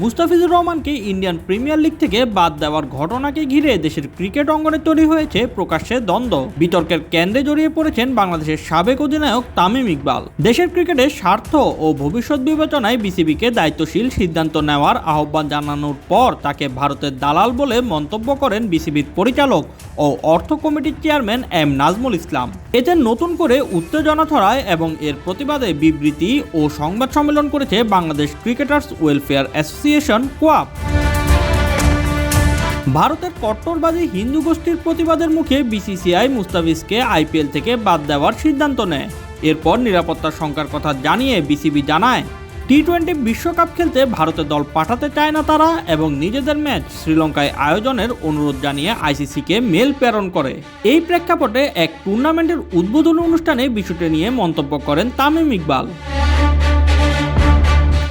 মুস্তাফিজুর রহমানকে Indian premier league থেকে বাদ দেওয়ার ঘটনাকে ঘিরে দেশের ক্রিকেট অঙ্গনে তৈরি হয়েছে প্রকাশ্যে দ্বন্দ্ব। বিতর্কের কেন্দ্রে জড়িয়ে পড়েছেন বাংলাদেশের সাবেক অধিনায়ক তামিম ইকবাল। দেশের ক্রিকেটের স্বার্থ ও ভবিষ্যৎ বিবেচনায় বিসিবিকে দায়িত্বশীল সিদ্ধান্ত নেওয়ার আহ্বান জানানোর পর তাকে ভারতের দালাল বলে মন্তব্য করেন বিসিবির পরিচালক ও অর্থ কমিটির চেয়ারম্যান এম নাজমুল ইসলাম। এতে নতুন করে উত্তেজনা ছড়ায় এবং এর প্রতিবাদে বিবৃতি ও সংবাদ সম্মেলন করেছে বাংলাদেশ ক্রিকেটার্স ওয়েলফেয়ার অ্যাসোসিয়েশন কোয়াপ। ভারতের কট্টরবাদী হিন্দু গোষ্ঠীর প্রতিবাদের মুখে বিসিসিআই মুস্তাফিজকে আইপিএল থেকে বাদ দেওয়ার সিদ্ধান্ত নেয়। এরপর নিরাপত্তার শঙ্কার কথা জানিয়ে বিসিবি জানায়, টি-20 বিশ্বকাপ খেলতে ভারতের দল পাঠাতে চায় না তারা এবং নিজেদের ম্যাচ শ্রীলঙ্কায় আয়োজনের অনুরোধ জানিয়ে আইসিসিকে মেল প্রেরণ করে। এই প্রেক্ষাপটে এক টুর্নামেন্টের উদ্বোধনী অনুষ্ঠানে বিষয়টি নিয়ে মন্তব্য করেন তামিম ইকবাল।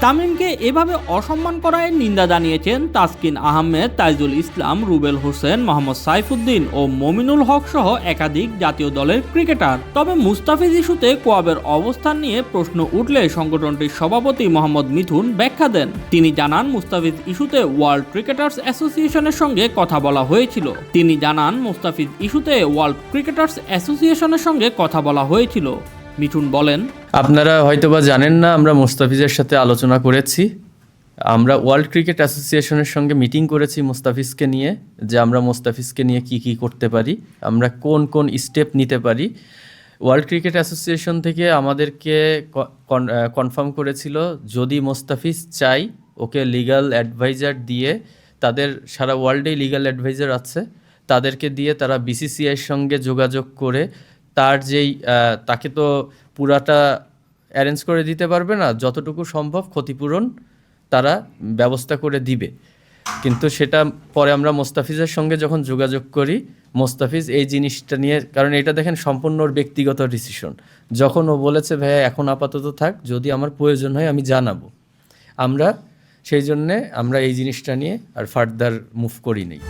তামিমকে এভাবে অসম্মান করায় নিন্দা জানিয়েছেন তাসকিন আহমেদ, তাইজুল ইসলাম, রুবেল হোসেন, মোহাম্মদ সাইফুদ্দিন ও মমিনুল হক সহ একাধিক জাতীয় দলের ক্রিকেটার। তবে মুস্তাফিজ ইস্যুতে কোয়াবের অবস্থান নিয়ে প্রশ্ন উঠলে সংগঠনটির সভাপতি মোহাম্মদ মিথুন ব্যাখ্যা দেন। তিনি জানান, মুস্তাফিজ ইস্যুতে ওয়ার্ল্ড ক্রিকেটার্স অ্যাসোসিয়েশনের সঙ্গে কথা বলা হয়েছিল। মিঠুন বলেন, আপনারা হয়তোবা জানেন না, আমরা মুস্তাফিজের সাথে আলোচনা করেছি। আমরা ওয়ার্ল্ড ক্রিকেট অ্যাসোসিয়েশনের সঙ্গে মিটিং করেছি মুস্তাফিজকে নিয়ে, যে আমরা মুস্তাফিজকে নিয়ে কি করতে পারি, আমরা কোন স্টেপ নিতে পারি। ওয়ার্ল্ড ক্রিকেট অ্যাসোসিয়েশন থেকে আমাদেরকে কনফার্ম করেছিল, যদি মুস্তাফিজ চাই ওকে লিগ্যাল অ্যাডভাইজার দিয়ে, তাদের সারা ওয়ার্ল্ডেই লিগ্যাল অ্যাডভাইজার আছে, তাদেরকে দিয়ে তারা বিসিসিআইয়ের সঙ্গে যোগাযোগ করে তাকে তো পুরাটা অ্যারেঞ্জ করে দিতে পারবে না, যতটুকু সম্ভব ক্ষতিপূরণ তারা ব্যবস্থা করে দিবে। কিন্তু সেটা পরে আমরা মোস্তাফিজের সঙ্গে যখন যোগাযোগ করি, মোস্তাফিজ এই জিনিসটা নিয়ে, কারণ এটা দেখেন সম্পূর্ণ ওর ব্যক্তিগত ডিসিশন, যখন ও বলেছে ভাইয়া এখন আপাতত থাক, যদি আমার প্রয়োজন হয় আমি জানাবো, সেই জন্যে আমরা এই জিনিসটা নিয়ে আর ফার্দার মুভ করি নেই।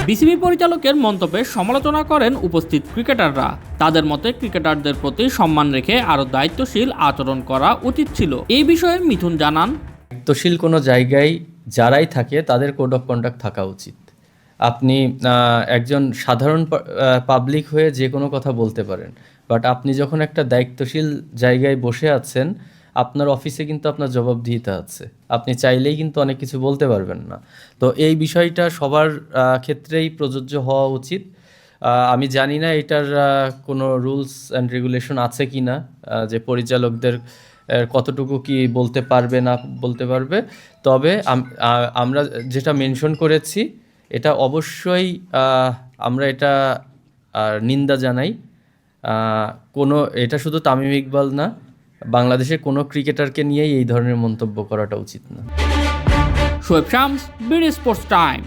বিসিবি পরিচালকের মন্তব্যের সমালোচনা করেন উপস্থিত ক্রিকেটাররা। তাদের মতে ক্রিকেটারদের প্রতি সম্মান রেখে আরও দায়িত্বশীল আচরণ করা উচিত ছিল। এই বিষয়ে মিথুন জানান, দায়িত্বশীল কোনো জায়গায় যারাই থাকে তাদের কোড অফ কন্ডাক্ট থাকা উচিত। আপনি একজন সাধারণ পাবলিক হয়ে যে কোনো কথা বলতে পারেন, বাট আপনি যখন একটা দায়িত্বশীল জায়গায় বসে আছেন, আপনার অফিসে কিন্তু আপনার জবাবদিহিতা আছে, আপনি চাইলেই কিন্তু অনেক কিছু বলতে পারবেন না। তো এই বিষয়টা সবার ক্ষেত্রেই প্রযোজ্য হওয়া উচিত। আমি জানি না এটার কোনো রুলস অ্যান্ড রেগুলেশন আছে কি না, যে পরিচালকদের কতটুকু কি বলতে পারবে না বলতে পারবে। তবে আমরা যেটা মেনশন করেছি, এটা অবশ্যই আমরা এটা নিন্দা জানাই। এটা শুধু তামিম ইকবাল না, বাংলাদেশের কোনো ক্রিকেটারকে নিয়েই এই ধরনের মন্তব্য করাটা উচিত না। Shoaib Shams, BD sports time.